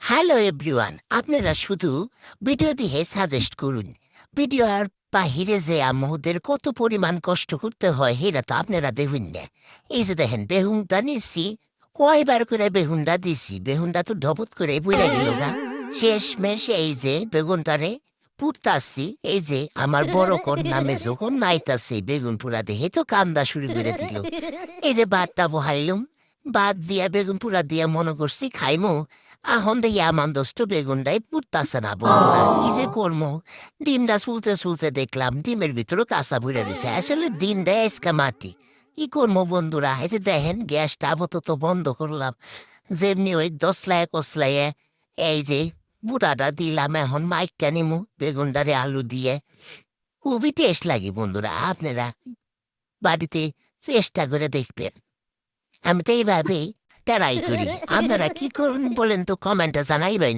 Hello everyone, আপনারা শুধু video দিয়ে সাজেস্ট করুন। ভিডিও আর বাহিরে যে আমাদের কত পরিমাণ কষ্ট করতে হয় সেটা তো আপনারা দেখুন না। এই যে দেখেন বেহুনটা নিচ্ছি, কয়বার করে বেহুনটা দিছি, বেহুনটা তো ধপত করে বুঝে গেল গা। শেষ মেশ এই যে বেগুনটারে পুড়তাছি, এই যে আমার বড় কোন নামে যখন নাইতাছে বেগুন পুরা দেখে তো কান্দা শুরু করে দিল। এই যে ভাতটা বহাইলুম, ভাত দিয়া বেগুন পুরা দিয়া মনে করছি খাইমু, এখন দেখি আমার দোষ্ট বেগুনটাই পুড়তাছে না বন্ধুরা, কি যে করবো। ডিমটা চুলতে চুলতে দেখলাম ডিমের ভিতরে কাঁচা ভরে রয়েছে, আসলে দিনটা এসকা মাটি। কি করবো বন্ধুরা, এই যে দেখেন গ্যাসটা আপাতত বন্ধ করলাম, যেমনি ওই দশলায় কসলায় এই যে বুড়াটা দিলাম, এখন মাইকটা নিমু বেগুনটারে আলু দিয়ে। খুবই টেস্ট লাগে বন্ধুরা, আপনারা বাড়িতে চেষ্টা করে দেখবেন। আমি তো এইভাবেই ট্রাই করি। আপনারা কি করুন বলেন তো, কমেন্টে জানাইবেন।